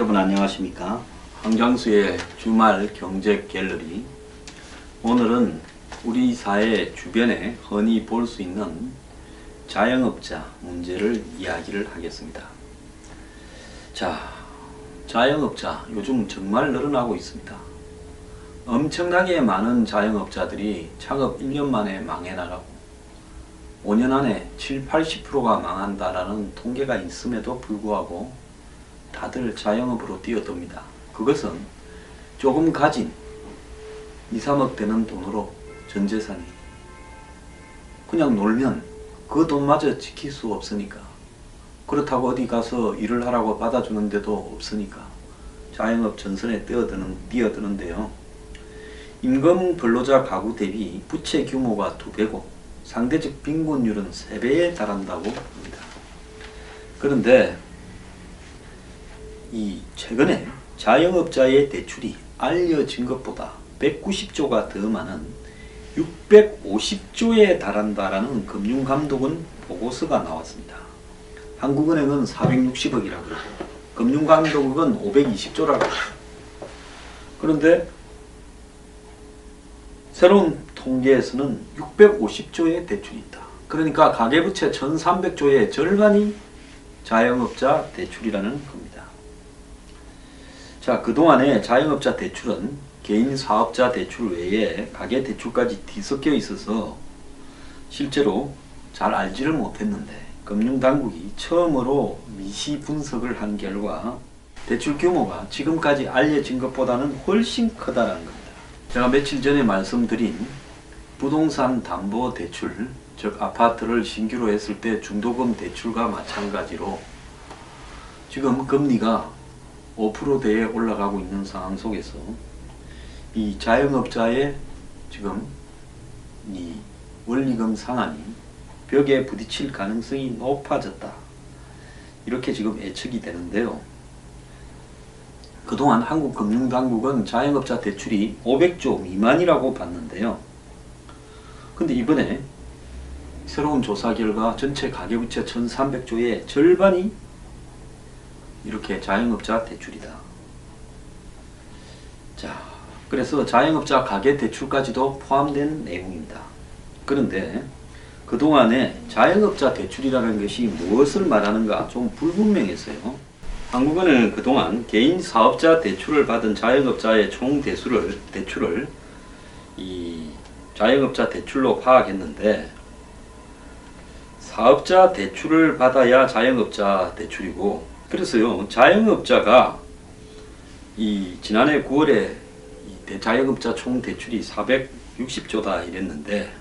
여러분 안녕하십니까? 황장수의 주말 경제 갤러리. 오늘은 우리 사회 주변에 흔히 볼 수 있는 자영업자 문제를 이야기를 하겠습니다. 자, 자영업자 요즘 정말 늘어나고 있습니다. 엄청나게 많은 자영업자들이 창업 1년 만에 망해 나가고 5년 안에 70~80%가 망한다라는 통계가 있음에도 불구하고 다들 자영업으로 뛰어듭니다. 그것은 조금 가진 2~3억 되는 돈으로 전 재산이 그냥 놀면 그 돈마저 지킬 수 없으니까, 그렇다고 어디 가서 일을 하라고 받아주는 데도 없으니까 자영업 전선에 뛰어드는데요. 임금 근로자 가구 대비 부채 규모가 2배고 상대적 빈곤율은 3배에 달한다고 합니다. 그런데 최근에 자영업자의 대출이 알려진 것보다 190조가 더 많은 650조에 달한다라는 금융감독원 보고서가 나왔습니다. 한국은행은 460억이라고 그러고 금융감독원은 520조라고 합니다. 그런데 새로운 통계에서는 650조의 대출이 있다. 그러니까 가계부채 1300조의 절반이 자영업자 대출이라는 겁니다. 자, 그동안의 자영업자 대출은 개인 사업자 대출 외에 가계 대출까지 뒤섞여 있어서 실제로 잘 알지를 못했는데, 금융당국이 처음으로 미시 분석을 한 결과 대출 규모가 지금까지 알려진 것보다는 훨씬 크다는 겁니다. 제가 며칠 전에 말씀드린 부동산 담보 대출, 즉 아파트를 신규로 했을 때 중도금 대출과 마찬가지로 지금 금리가 5%대에 올라가고 있는 상황 속에서 이 자영업자의 지금 이 원리금 상환이 벽에 부딪힐 가능성이 높아졌다, 이렇게 지금 예측이 되는데요. 그동안 한국금융당국은 자영업자 대출이 500조 미만이라고 봤는데요. 근데 이번에 새로운 조사 결과 전체 가계부채 1300조의 절반이 이렇게 자영업자 대출이다. 자, 그래서 자영업자 가계대출까지도 포함된 내용입니다. 그런데 그동안에 자영업자 대출이라는 것이 무엇을 말하는가 좀 불분명했어요. 한국은행은 그동안 개인 사업자 대출을 받은 자영업자의 총 대출을 이 자영업자 대출로 파악했는데, 사업자 대출을 받아야 자영업자 대출이고, 그래서요, 자영업자가 지난해 9월에 자영업자 총 대출이 460조다 이랬는데,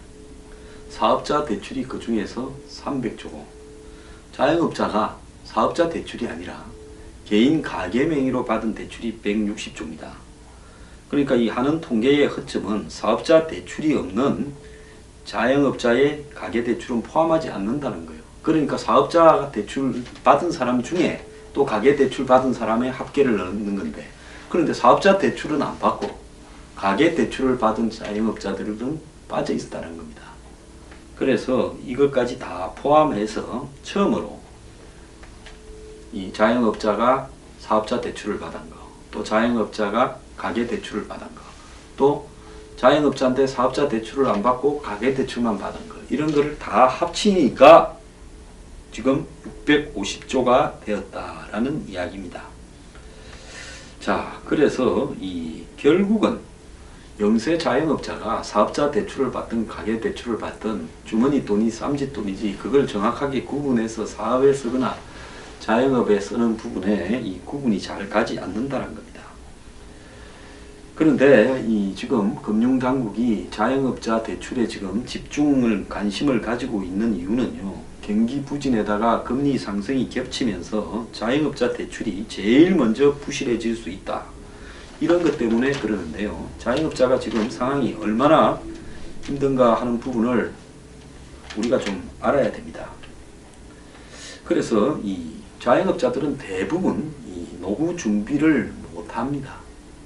사업자 대출이 그 중에서 300조고, 자영업자가 사업자 대출이 아니라 개인 가계 명의로 받은 대출이 160조입니다. 그러니까 이 하는 통계의 허점은 사업자 대출이 없는 자영업자의 가계 대출은 포함하지 않는다는 거예요. 그러니까 사업자 대출 받은 사람 중에 또 가계 대출 받은 사람의 합계를 넣는 건데, 그런데 사업자 대출은 안 받고 가계 대출을 받은 자영업자들은 빠져 있었다는 겁니다. 그래서 이것까지 다 포함해서 처음으로 이 자영업자가 사업자 대출을 받은 거, 또 자영업자가 가계 대출을 받은 거, 또 자영업자인데 사업자 대출을 안 받고 가계 대출만 받은 거, 이런 거를 다 합치니까 지금 650조가 되었다라는 이야기입니다. 자, 그래서 결국은 영세 자영업자가 사업자 대출을 받든 가계 대출을 받든 주머니 돈이 쌈짓돈이지, 그걸 정확하게 구분해서 사업에 쓰거나 자영업에 쓰는 부분에 이 구분이 잘 가지 않는다는 겁니다. 그런데 지금 금융당국이 자영업자 대출에 지금 관심을 가지고 있는 이유는요, 경기 부진에다가 금리 상승이 겹치면서 자영업자 대출이 제일 먼저 부실해질 수 있다, 이런 것 때문에 그러는데요. 자영업자가 지금 상황이 얼마나 힘든가 하는 부분을 우리가 좀 알아야 됩니다. 그래서 자영업자들은 대부분 노후 준비를 못합니다.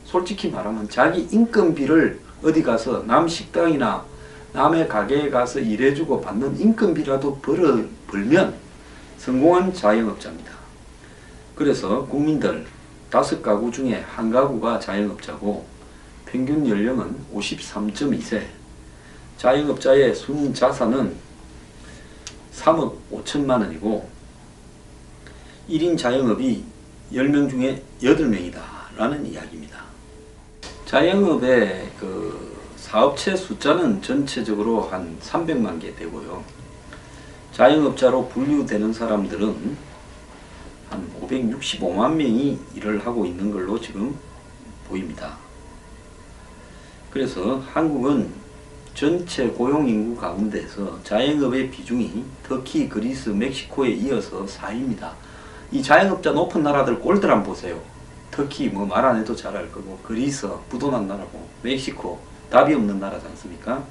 솔직히 말하면 자기 인건비를 어디 가서 남 식당이나 남의 가게에 가서 일해주고 받는 인건비라도 벌면 성공한 자영업자입니다. 그래서 국민들, 5가구 중에 1가구가 자영업자고 평균 연령은 53.2세, 자영업자의 순자산은 3억 5천만 원이고 1인 자영업이 10명 중에 8명이다 라는 이야기입니다. 자영업의 사업체 숫자는 전체적으로 한 300만 개 되고요. 자영업자로 분류되는 사람들은 한 565만 명이 일을 하고 있는 걸로 지금 보입니다. 그래서 한국은 전체 고용인구 가운데서 자영업의 비중이 터키, 그리스, 멕시코에 이어서 4위입니다. 이 자영업자 높은 나라들 꼴들 한번 보세요. 터키 뭐 말 안 해도 잘 알 거고, 그리스 부도난 나라고, 멕시코 답이 없는 나라지 않습니까?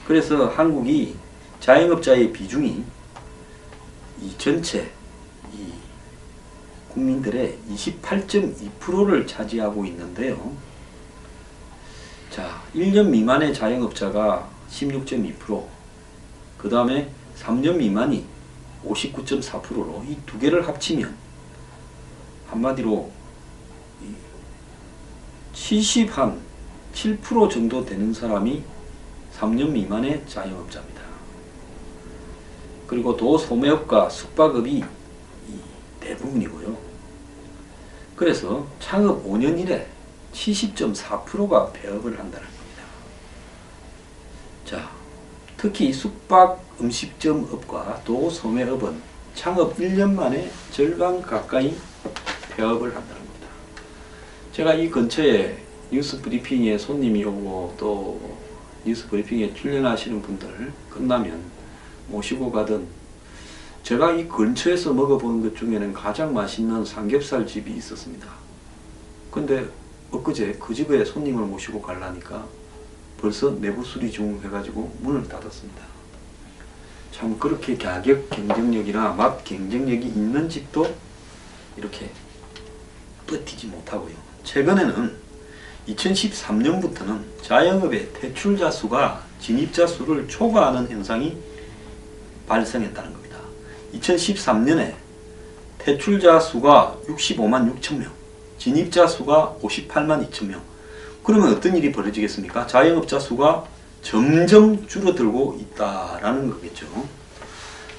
그래서 한국이 자영업자의 비중이 이 전체 이 국민들의 28.2%를 차지하고 있는데요. 자, 1년 미만의 자영업자가 16.2%, 그 다음에 3년 미만이 59.4%로 이 두 개를 합치면 한마디로 7% 정도 되는 사람이 3년 미만의 자영업자입니다. 그리고 도소매업과 숙박업이 대부분이고요. 그래서 창업 5년 이래 70.4%가 폐업을 한다는 겁니다. 자, 특히 숙박 음식점업과 도소매업은 창업 1년 만에 절반 가까이 폐업을 한다는 겁니다. 제가 이 근처에 뉴스 브리핑에 손님이 오고 또 뉴스 브리핑에 출연하시는 분들 끝나면 모시고 가던, 제가 이 근처에서 먹어본 것 중에는 가장 맛있는 삼겹살 집이 있었습니다. 근데 엊그제 그 집에 손님을 모시고 가려니까 벌써 내부 수리 중 해가지고 문을 닫았습니다. 참 그렇게 가격 경쟁력이나 맛 경쟁력이 있는 집도 이렇게 버티지 못하고요. 최근에는 2013년부터는 자영업의 퇴출자 수가 진입자 수를 초과하는 현상이 발생했다는 겁니다. 2013년에 퇴출자 수가 65만 6천 명, 진입자 수가 58만 2천 명. 그러면 어떤 일이 벌어지겠습니까? 자영업자 수가 점점 줄어들고 있다라는 거겠죠.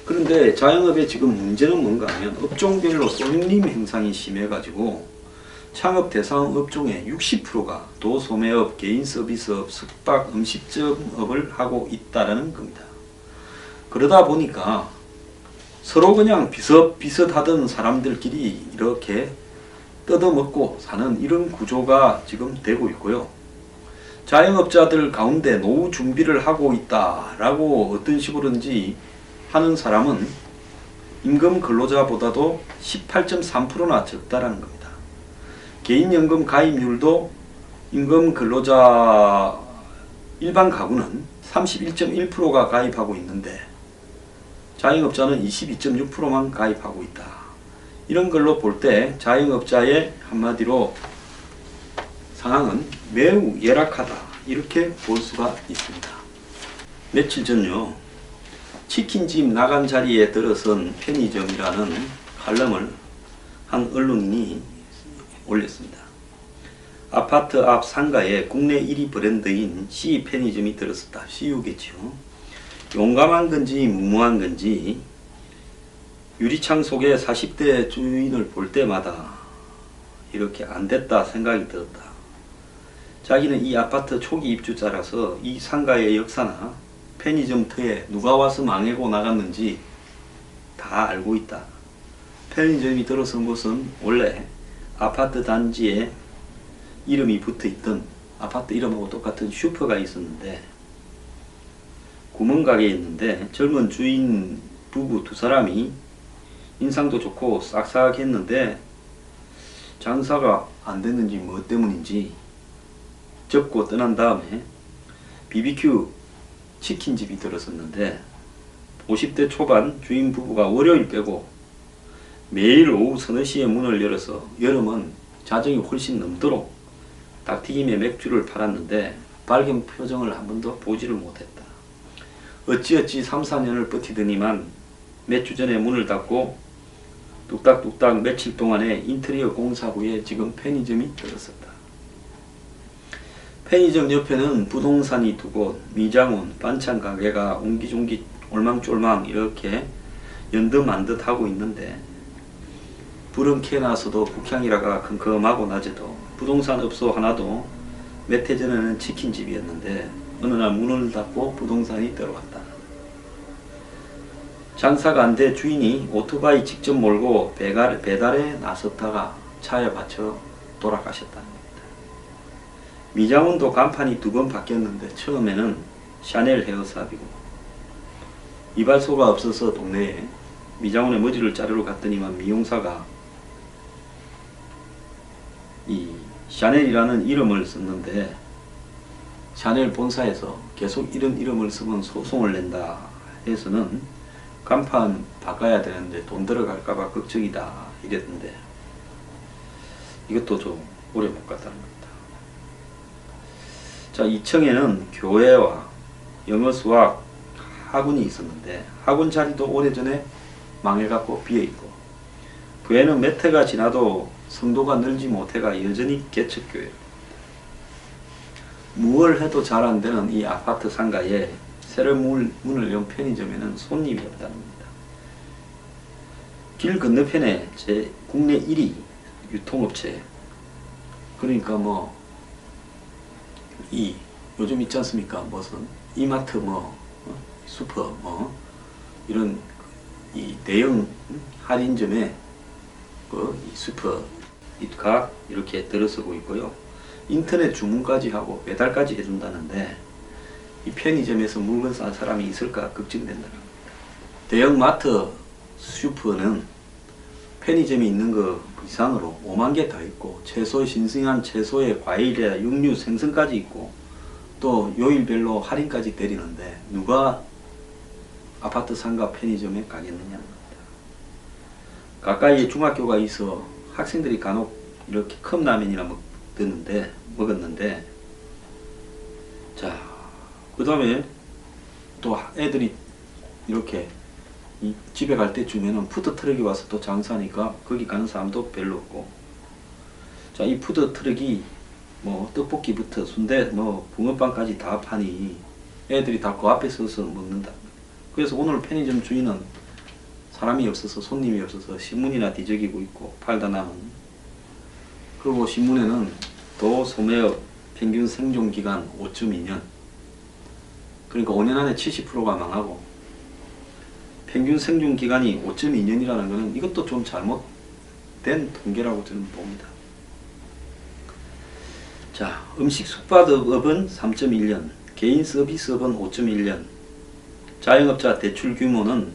그런데 자영업의 지금 문제는 뭔가 하면 업종별로 쏠림 현상이 심해가지고 창업 대상 업종의 60%가 도소매업, 개인 서비스업, 숙박, 음식점업을 하고 있다라는 겁니다. 그러다 보니까 서로 그냥 비슷비슷하던 사람들끼리 이렇게 뜯어먹고 사는 이런 구조가 지금 되고 있고요. 자영업자들 가운데 노후 준비를 하고 있다라고 어떤 식으로든지 하는 사람은 임금 근로자보다도 18.3%나 적다라는 겁니다. 개인연금 가입률도 임금 근로자 일반 가구는 31.1%가 가입하고 있는데 자영업자는 22.6%만 가입하고 있다. 이런 걸로 볼 때 자영업자의 한마디로 상황은 매우 열악하다, 이렇게 볼 수가 있습니다. 며칠 전요, 치킨집 나간 자리에 들어선 편의점이라는 칼럼을 한 언론인이 올렸습니다. 아파트 앞 상가에 국내 1위 브랜드인 C 편의점이 들어섰다. CU겠죠. 용감한 건지 무모한 건지 유리창 속에 40대 주인을 볼 때마다 이렇게 안 됐다 생각이 들었다. 자기는 이 아파트 초기 입주자라서 이 상가의 역사나 편의점 터에 누가 와서 망하고 나갔는지 다 알고 있다. 편의점이 들어선 곳은 원래 아파트 단지에 이름이 붙어있던 아파트 이름하고 똑같은 슈퍼가 있었는데 구멍가게에 있는데 젊은 주인 부부 두 사람이 인상도 좋고 싹싹했는데 장사가 안 됐는지 뭐 때문인지 접고 떠난 다음에 BBQ 치킨집이 들어섰는데 50대 초반 주인 부부가 월요일 빼고 매일 오후 서너 시에 문을 열어서 여름은 자정이 훨씬 넘도록 닭튀김에 맥주를 팔았는데 밝은 표정을 한 번도 보지를 못했다. 어찌어찌 3, 4년을 버티더니만 몇 주 전에 문을 닫고 뚝딱뚝딱 며칠 동안에 인테리어 공사부에 지금 편의점이 들었었다. 편의점 옆에는 부동산이 두 곳, 미장원, 반찬 가게가 옹기종기 올망졸망 이렇게 연듯만듯 하고 있는데, 불은 켜놔서도 북향이라가 컴컴하고 낮에도 부동산 업소 하나도 몇 해 전에는 치킨집이었는데 어느 날 문을 닫고 부동산이 들어왔다. 장사가 안 돼 주인이 오토바이 직접 몰고 배달에 나섰다가 차에 받쳐 돌아가셨다는 겁니다. 미장원도 간판이 2번 바뀌었는데 처음에는 샤넬 헤어샵이고, 이발소가 없어서 동네에 미장원에 머리를 자르러 갔더니만 미용사가 이 샤넬이라는 이름을 썼는데, 샤넬 본사에서 계속 이런 이름을 쓰면 소송을 낸다 해서는 간판 바꿔야 되는데 돈 들어갈까봐 걱정이다 이랬는데, 이것도 좀 오래 못 갔다는 겁니다. 자, 2층에는 교회와 영어 수학 학원이 있었는데 학원 자리도 오래전에 망해갖고 비어있고, 교회는 몇 해가 지나도 성도가 늘지 못해가 여전히 개척교회입니다. 무얼 해도 잘 안되는 이 아파트 상가에 새로 문을 연 편의점에는 손님이 없다는 겁니다. 길 건너편에 국내 1위 유통업체, 그러니까 뭐 요즘 있지 않습니까? 무슨 이마트 슈퍼 이런 이 대형 할인점에 이 슈퍼가 이렇게 들어서고 있고요. 인터넷 주문까지 하고 배달까지 해준다는데 이 편의점에서 물건 싼 사람이 있을까 걱정된다는 겁니다. 대형 마트 슈퍼는 편의점이 있는 거 이상으로 5만 개 다 있고, 채소, 신선한 채소에 과일에 육류, 생선까지 있고, 또 요일별로 할인까지 내리는데 누가 아파트 상가 편의점에 가겠느냐는 겁니다. 가까이에 중학교가 있어 학생들이 간혹 이렇게 컵라면이나 먹었는데, 자, 그 다음에 또 애들이 이렇게 집에 갈 때쯤에는 푸드트럭이 와서 또 장사하니까 거기 가는 사람도 별로 없고, 자, 이 푸드트럭이 뭐 떡볶이부터 순대 붕어빵까지 다 파니 애들이 다 그 앞에 서서 먹는다. 그래서 오늘 편의점 주인은 사람이 없어서, 손님이 없어서 신문이나 뒤적이고 있고 팔다 남은. 그리고 신문에는 도소매업 평균 생존기간 5.2년, 그러니까 5년 안에 70%가 망하고 평균 생존기간이 5.2년이라는 것은 이것도 좀 잘못된 통계라고 저는 봅니다. 자, 음식 숙박업은 3.1년, 개인 서비스업은 5.1년, 자영업자 대출 규모는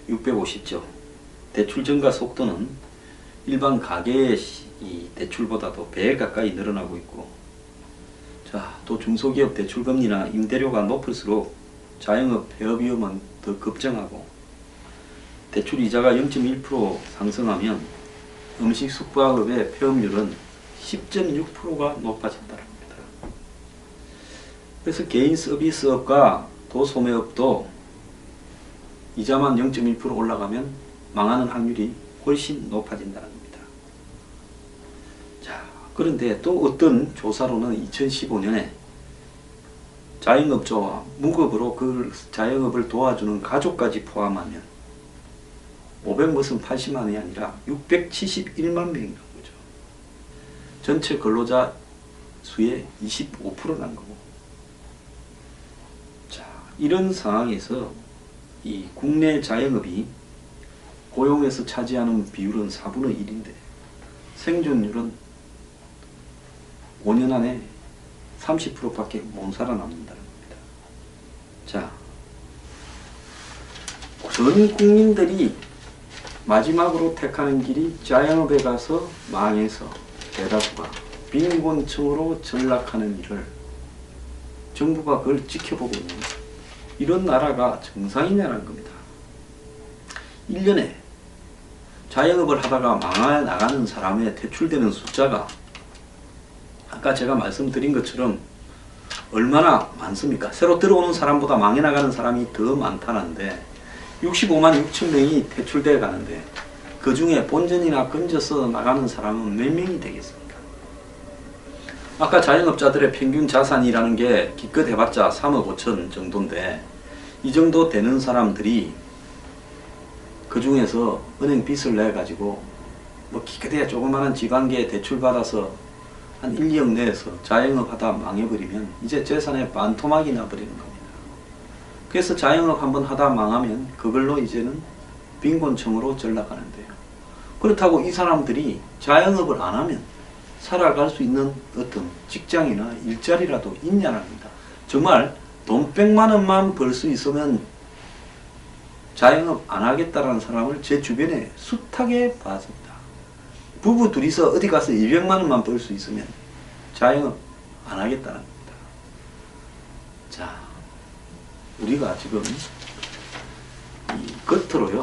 650조, 대출 증가 속도는 일반 가계의 이 대출보다도 배 가까이 늘어나고 있고, 자, 또 중소기업 대출금리나 임대료가 높을수록 자영업 폐업 위험은 더 급증하고, 대출 이자가 0.1% 상승하면 음식 숙박업의 폐업률은 10.6%가 높아진다는 겁니다. 그래서 개인 서비스업과 도소매업도 이자만 0.1% 올라가면 망하는 확률이 훨씬 높아진다는 겁니다. 자, 그런데 또 어떤 조사로는 2015년에 자영업자와 무급으로 그 자영업을 도와주는 가족까지 포함하면 580만 원이 아니라 671만 명이라는 거죠. 전체 근로자 수의 25% 난 거고. 자, 이런 상황에서 이 국내 자영업이 고용에서 차지하는 비율은 4분의 1인데 생존율은 5년 안에 30%밖에 못 살아남는다는 겁니다. 자, 전 국민들이 마지막으로 택하는 길이 자영업에 가서 망해서 대다수가 빈곤층으로 전락하는 일을 정부가 그걸 지켜보고 있는 이런 나라가 정상이냐는 겁니다. 1년에 자영업을 하다가 망해 나가는 사람의 대출되는 숫자가 아까 제가 말씀드린 것처럼 얼마나 많습니까? 새로 들어오는 사람보다 망해 나가는 사람이 더 많다는데 65만 6천 명이 퇴출돼 가는데 그 중에 본전이나 건져서 나가는 사람은 몇 명이 되겠습니까? 아까 자영업자들의 평균 자산이라는 게 기껏 해봤자 3억 5천 정도인데 이 정도 되는 사람들이 그 중에서 은행 빚을 내 가지고 뭐 기껏해야 조그마한 지관계에 대출 받아서 한 1, 2억 내에서 자영업 하다 망해버리면 이제 재산의 반토막이 나버리는 겁니다. 그래서 자영업 한번 하다 망하면 그걸로 이제는 빈곤층으로 전락하는데요. 그렇다고 이 사람들이 자영업을 안 하면 살아갈 수 있는 어떤 직장이나 일자리라도 있냐랍니다. 정말 돈 100만 원만 벌 수 있으면 자영업 안 하겠다라는 사람을 제 주변에 숱하게 봤습니다. 부부 둘이서 어디 가서 200만 원만 벌 수 있으면 자영업 안 하겠다는 겁니다. 자, 우리가 지금 이 겉으로요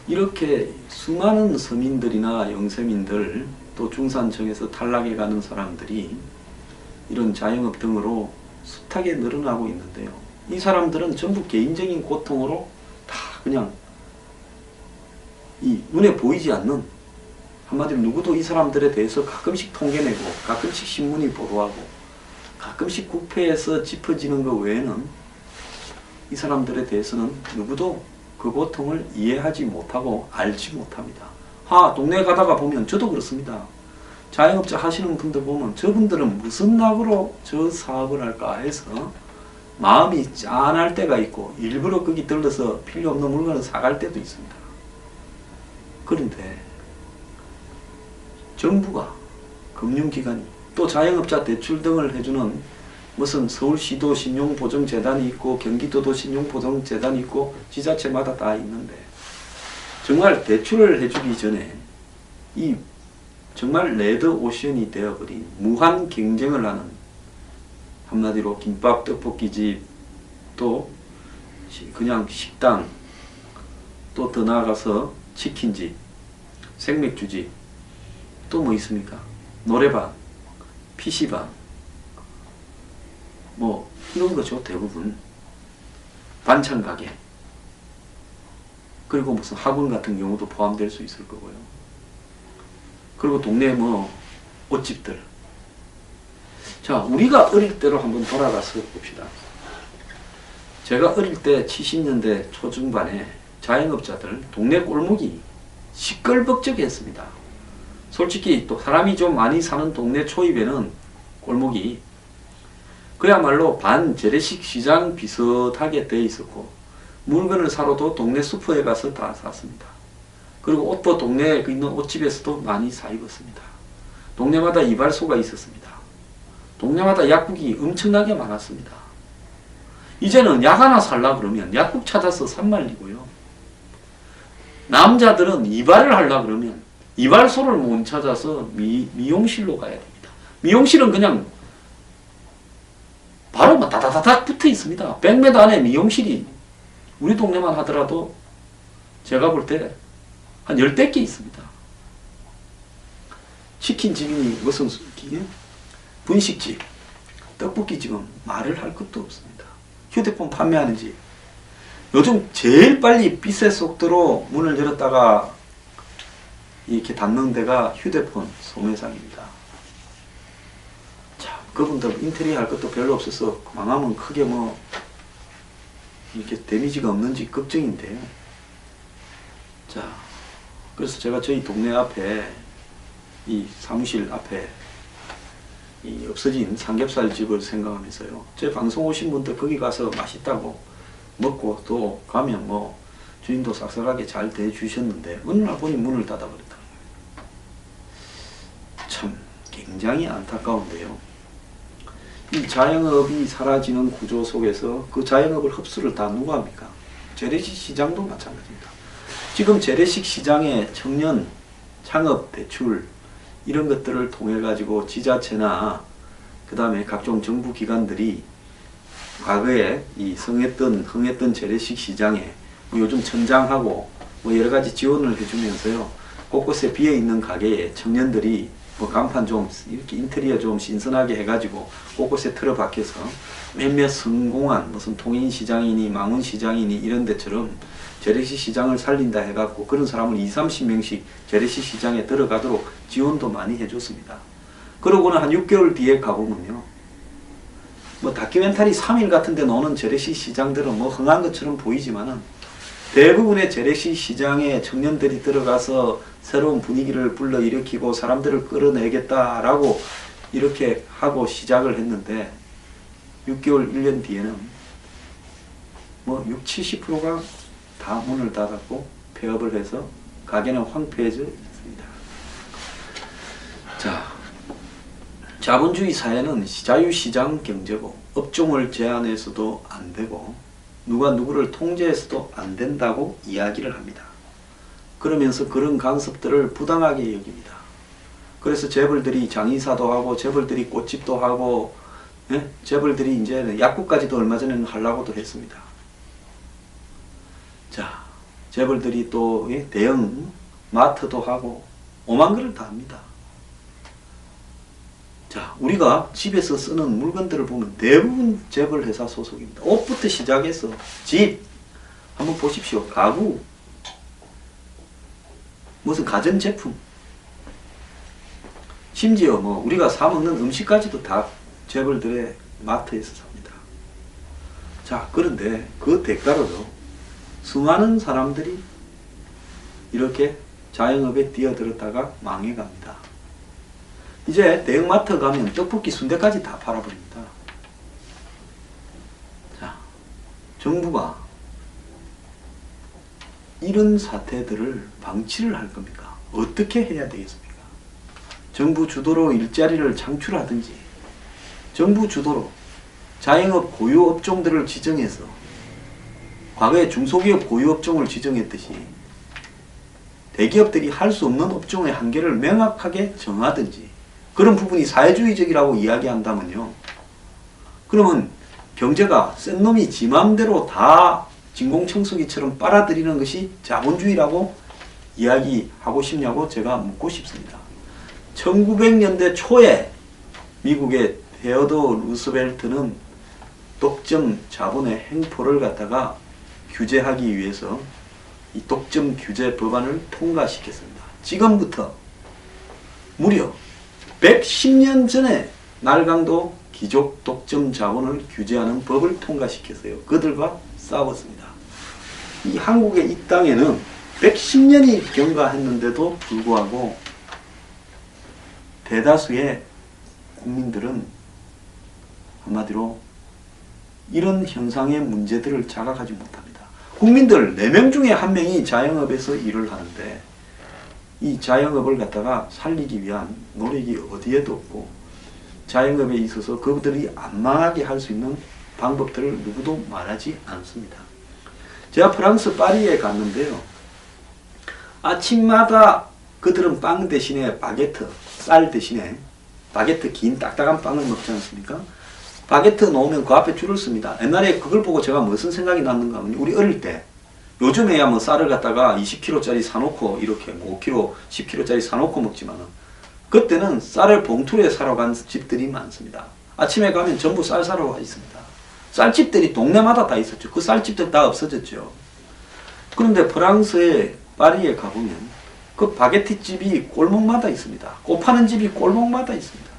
이렇게 수많은 서민들이나 영세민들 또 중산층에서 탈락해 가는 사람들이 이런 자영업 등으로 숱하게 늘어나고 있는데요. 이 사람들은 전부 개인적인 고통으로 다 그냥 이 눈에 보이지 않는, 한마디로 누구도 이 사람들에 대해서 가끔씩 통계내고 가끔씩 신문이 보도하고 가끔씩 국회에서 짚어지는 것 외에는 이 사람들에 대해서는 누구도 그 고통을 이해하지 못하고 알지 못합니다. 동네에 가다가 보면 저도 그렇습니다. 자영업자 하시는 분들 보면 저분들은 무슨 낙으로 저 사업을 할까 해서 마음이 짠할 때가 있고 일부러 거기 들러서 필요 없는 물건을 사갈 때도 있습니다. 그런데 정부가, 금융기관이 또 자영업자 대출 등을 해주는 무슨 서울시도 신용보증재단이 있고 경기도도 신용보증재단이 있고 지자체마다 다 있는데 정말 대출을 해주기 전에 이 정말 레드오션이 되어버린 무한 경쟁을 하는, 한마디로 김밥 떡볶이집, 또 그냥 식당, 또 더 나아가서 치킨집, 생맥주집, 또 뭐 있습니까? 노래방, PC방, 뭐 이런 거죠. 대부분 반찬 가게, 그리고 무슨 학원 같은 경우도 포함될 수 있을 거고요. 그리고 동네 뭐 옷집들. 자, 우리가 어릴 때로 한번 돌아가서 봅시다. 제가 어릴 때 70년대 초중반에 자영업자들 동네 골목이 시끌벅적했습니다. 솔직히 또 사람이 좀 많이 사는 동네 초입에는 골목이 그야말로 반재래식 시장 비슷하게 돼 있었고 물건을 사러도 동네 슈퍼에 가서 다 샀습니다. 그리고 옷도 동네에 있는 옷집에서도 많이 사 입었습니다. 동네마다 이발소가 있었습니다. 동네마다 약국이 엄청나게 많았습니다. 이제는 약 하나 살라 그러면 약국 찾아서 산말리고요. 남자들은 이발을 하려 그러면 이발소를 못 찾아서 미용실로 가야 됩니다. 미용실은 그냥 바로 막 다다다닥 붙어 있습니다. 100m 안에 미용실이 우리 동네만 하더라도 제가 볼 때 한 10대 개 있습니다. 치킨집이니 무슨 분식집, 떡볶이집은 말을 할 것도 없습니다. 휴대폰 판매하는 집. 요즘 제일 빨리 빛의 속도로 문을 열었다가 이렇게 닫는 데가 휴대폰 소매상입니다. 자, 그분들 인테리어 할 것도 별로 없어서 망하면 크게 뭐 이렇게 데미지가 없는지 걱정인데요. 자, 그래서 제가 저희 동네 앞에 이 사무실 앞에 이 없어진 삼겹살 집을 생각하면서요. 제 방송 오신 분들 거기 가서 맛있다고 먹고 또 가면 뭐 주인도 싹싹하게 잘 대해주셨는데 어느 날 보니 문을 닫아버렸다는 거예요. 참 굉장히 안타까운데요. 이 자영업이 사라지는 구조 속에서 그 자영업을 흡수를 다 누가 합니까? 재래식 시장도 마찬가지입니다. 지금 재래식 시장의 청년 창업 대출 이런 것들을 통해 가지고 지자체나 그 다음에 각종 정부 기관들이 과거에 이 흥했던 재래식 시장에 뭐 요즘 천장하고 뭐 여러 가지 지원을 해주면서요. 곳곳에 비어 있는 가게에 청년들이 뭐 간판 좀 이렇게 인테리어 좀 신선하게 해가지고 곳곳에 틀어박혀서 몇몇 성공한 무슨 통인시장이니 망원시장이니 이런 데처럼 재래시 시장을 살린다 해갖고 그런 사람을 20-30명씩 재래시 시장에 들어가도록 지원도 많이 해줬습니다. 그러고는 한 6개월 뒤에 가보면요, 뭐 다큐멘터리 3일 같은데 노는 재래시 시장들은 뭐 흥한 것처럼 보이지만은 대부분의 재래시 시장에 청년들이 들어가서 새로운 분위기를 불러일으키고 사람들을 끌어내겠다라고 이렇게 하고 시작을 했는데 6개월, 1년 뒤에는 뭐 60-70%가 다 문을 닫았고 폐업을 해서 가게는 황폐해져 있습니다. 자, 자본주의 사회는 자유시장 경제고 업종을 제한해서도 안 되고 누가 누구를 통제해서도 안 된다고 이야기를 합니다. 그러면서 그런 간섭들을 부당하게 여깁니다. 그래서 재벌들이 장의사도 하고 재벌들이 꽃집도 하고, 예? 재벌들이 이제 약국까지도 얼마 전에는 하려고도 했습니다. 자, 재벌들이 또 대형 마트도 하고 오만 그를 다 합니다. 자, 우리가 집에서 쓰는 물건들을 보면 대부분 재벌 회사 소속입니다. 옷부터 시작해서 집 한번 보십시오. 가구, 무슨 가전제품, 심지어 뭐 우리가 사 먹는 음식까지도 다 재벌들의 마트에서 삽니다. 자, 그런데 그 대가로도 수많은 사람들이 이렇게 자영업에 뛰어들었다가 망해갑니다. 이제 대형마트 가면 떡볶이, 순대까지 다 팔아버립니다. 자, 정부가 이런 사태들을 방치를 할 겁니까? 어떻게 해야 되겠습니까? 정부 주도로 일자리를 창출하든지, 정부 주도로 자영업 고유업종들을 지정해서 과거에 중소기업 고유업종을 지정했듯이 대기업들이 할 수 없는 업종의 한계를 명확하게 정하든지, 그런 부분이 사회주의적이라고 이야기한다면요, 그러면 경제가 센 놈이 지 맘대로 다 진공청소기처럼 빨아들이는 것이 자본주의라고 이야기하고 싶냐고 제가 묻고 싶습니다. 1900년대 초에 미국의 테오도어 루스벨트는 독점 자본의 횡포를 갖다가 규제하기 위해서 이 독점 규제 법안을 통과시켰습니다. 지금부터 무려 110년 전에 날강도 귀족 독점 자본을 규제하는 법을 통과시켰어요. 그들과 싸웠습니다. 이 한국의 이 땅에는 110년이 경과했는데도 불구하고 대다수의 국민들은 한마디로 이런 현상의 문제들을 자각하지 못합니다. 국민들 4명 중에 1명이 자영업에서 일을 하는데 이 자영업을 갖다가 살리기 위한 노력이 어디에도 없고, 자영업에 있어서 그들이 안 망하게 할 수 있는 방법들을 누구도 말하지 않습니다. 제가 프랑스 파리에 갔는데요, 아침마다 그들은 빵 대신에 바게트, 쌀 대신에 바게트, 긴 딱딱한 빵을 먹지 않습니까? 바게트 놓으면 그 앞에 줄을 씁니다. 옛날에 그걸 보고 제가 무슨 생각이 났는가 하면, 우리 어릴 때 요즘에야 뭐 쌀을 갖다가 20kg짜리 사놓고 이렇게 5kg, 10kg짜리 사놓고 먹지만은, 그때는 쌀을 봉투에 사러 간 집들이 많습니다. 아침에 가면 전부 쌀 사러 와 있습니다. 쌀집들이 동네마다 다 있었죠. 그 쌀집들 다 없어졌죠. 그런데 프랑스의 파리에 가보면 그 바게트 집이 골목마다 있습니다. 꽃 파는 집이 골목마다 있습니다.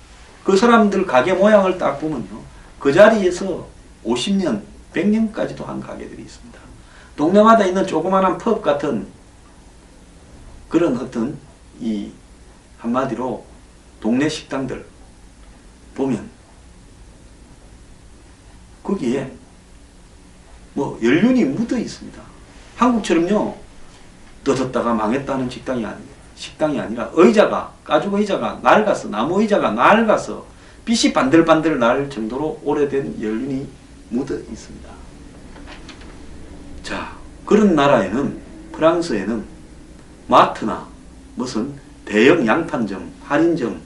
그 사람들 가게 모양을 딱 보면요, 그 자리에서 50년, 100년까지도 한 가게들이 있습니다. 동네마다 있는 조그마한 펍 같은 그런 어떤 이 한마디로 동네 식당들 보면 거기에 뭐 연륜이 묻어 있습니다. 한국처럼요, 떠졌다가 망했다는 식당이 아니라 의자가, 가죽 의자가 낡아서, 나무 의자가 낡아서 빛이 반들반들 날 정도로 오래된 연륜이 묻어 있습니다. 자, 그런 나라에는, 프랑스에는 마트나 무슨 대형 양판점, 할인점,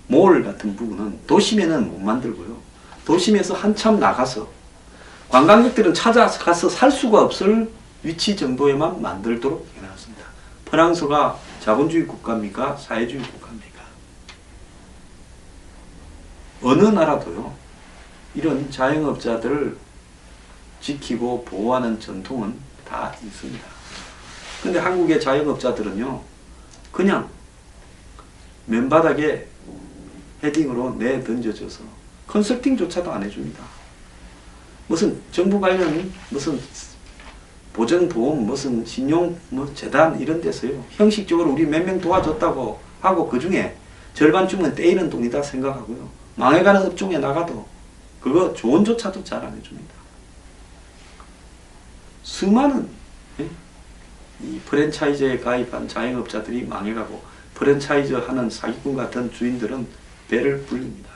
몰 같은 부분은 도심에는 못 만들고요, 도심에서 한참 나가서 관광객들은 찾아가서 살 수가 없을 위치 정도에만 만들도록 해놨습니다. 프랑스가 자본주의 국가입니까? 사회주의 국가입니까? 어느 나라도요, 이런 자영업자들을 지키고 보호하는 전통은 다 있습니다. 근데 한국의 자영업자들은요, 그냥 맨바닥에 헤딩으로 내던져져서 컨설팅조차도 안 해줍니다. 무슨 정부 관련 무슨 보증보험 무슨 신용 뭐 재단 이런 데서요, 형식적으로 우리 몇 명 도와줬다고 하고 그 중에 절반쯤은 떼이는 돈이다 생각하고요, 망해가는 업종에 나가도 그거 조언조차도 잘 안 해줍니다. 수많은 이 프랜차이즈에 가입한 자영업자들이 망해가고 프랜차이즈 하는 사기꾼 같은 주인들은 배를 불립니다.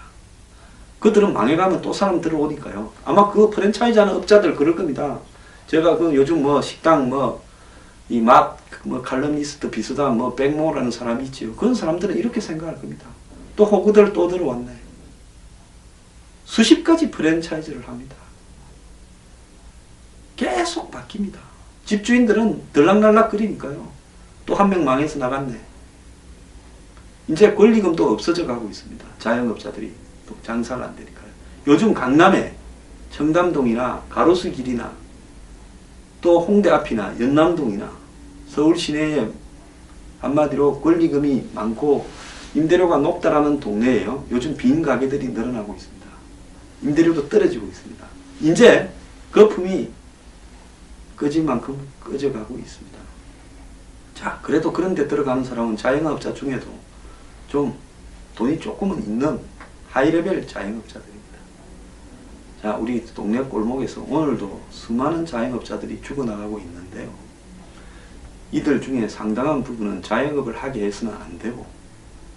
그들은 망해가면 또 사람 들어오니까요. 아마 그 프랜차이즈 하는 업자들 그럴 겁니다. 제가 그 요즘 뭐 식당 뭐 이 막 뭐 칼럼니스트 비슷한 뭐 백모라는 사람이 있지요. 그런 사람들은 이렇게 생각할 겁니다. 또 호구들 또 들어왔네. 수십 가지 프랜차이즈를 합니다. 계속 바뀝니다. 집주인들은 들락날락거리니까요. 또 한 명 망해서 나갔네. 이제 권리금도 없어져 가고 있습니다. 자영업자들이 또 장사를 안 되니까요. 요즘 강남에 청담동이나 가로수 길이나 또 홍대 앞이나 연남동이나 서울 시내에 한마디로 권리금이 많고 임대료가 높다라는 동네에요, 요즘 빈 가게들이 늘어나고 있습니다. 임대료도 떨어지고 있습니다. 이제 거품이 꺼질 만큼 꺼져가고 있습니다. 자, 그래도 그런 데 들어가는 사람은 자영업자 중에도 좀 돈이 조금은 있는 하이레벨 자영업자들입니다. 자, 우리 동네 골목에서 오늘도 수많은 자영업자들이 죽어나가고 있는데요, 이들 중에 상당한 부분은 자영업을 하게 해서는 안 되고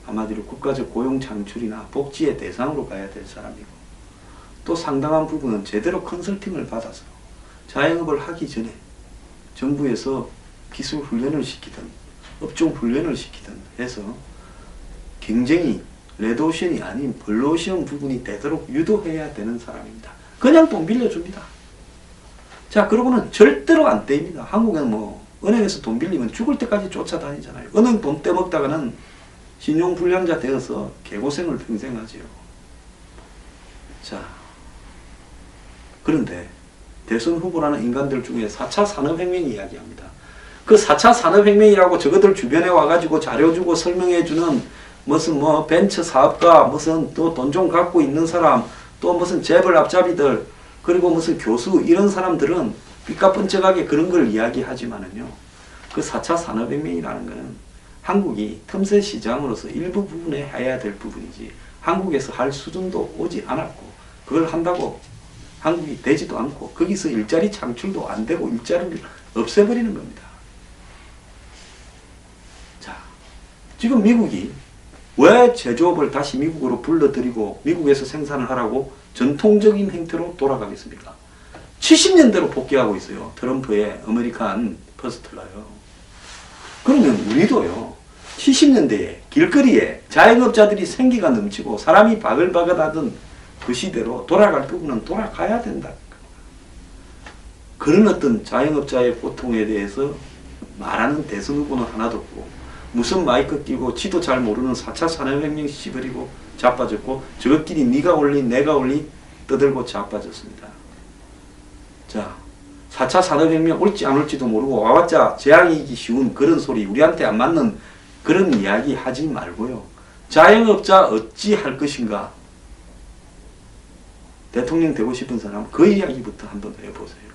한마디로 국가적 고용 창출이나 복지의 대상으로 가야 될 사람이고, 또 상당한 부분은 제대로 컨설팅을 받아서 자영업을 하기 전에 정부에서 기술 훈련을 시키든 업종 훈련을 시키든 해서 경쟁이 레드오션이 아닌 블루오션 부분이 되도록 유도해야 되는 사람입니다. 그냥 돈 빌려줍니다. 자, 그러고는 절대로 안 떼입니다. 한국에는 뭐 은행에서 돈 빌리면 죽을 때까지 쫓아다니잖아요. 은행 돈 떼먹다가는 신용불량자 되어서 개고생을 평생 하지요. 자, 그런데 대선 후보라는 인간들 중에 4차 산업혁명 이야기합니다. 그 4차 산업혁명이라고 저것들 주변에 와가지고 자료주고 설명해주는 무슨 뭐 벤처 사업가, 무슨 또 돈 좀 갖고 있는 사람, 또 무슨 재벌 앞잡이들, 그리고 무슨 교수, 이런 사람들은 삐까뻔쩍하게 그런 걸 이야기하지만은요, 그 4차 산업혁명이라는 거는 한국이 틈새 시장으로서 일부 부분에 해야 될 부분이지 한국에서 할 수준도 오지 않았고, 그걸 한다고 한국이 되지도 않고 거기서 일자리 창출도 안 되고 일자리를 없애버리는 겁니다. 자, 지금 미국이 왜 제조업을 다시 미국으로 불러들이고 미국에서 생산을 하라고 전통적인 형태로 돌아가겠습니까? 70년대로 복귀하고 있어요. 트럼프의 아메리칸 퍼스트가요. 그러면 우리도요, 70년대에 길거리에 자영업자들이 생기가 넘치고 사람이 바글바글 하던 그 시대로 돌아갈 부분은 돌아가야 된다. 그런 어떤 자영업자의 고통에 대해서 말하는 대선 후보는 하나도 없고, 무슨 마이크 끼고 지도 잘 모르는 4차 산업혁명 시버리고 자빠졌고, 저것끼리 네가 올린 내가 올린 떠들고 자빠졌습니다. 자, 4차 산업혁명 올지 안 올지도 모르고 와봤자 재앙이기 쉬운 그런 소리, 우리한테 안 맞는 그런 이야기 하지 말고요, 자영업자 어찌 할 것인가, 대통령 되고 싶은 사람 그 이야기부터 한번 해보세요.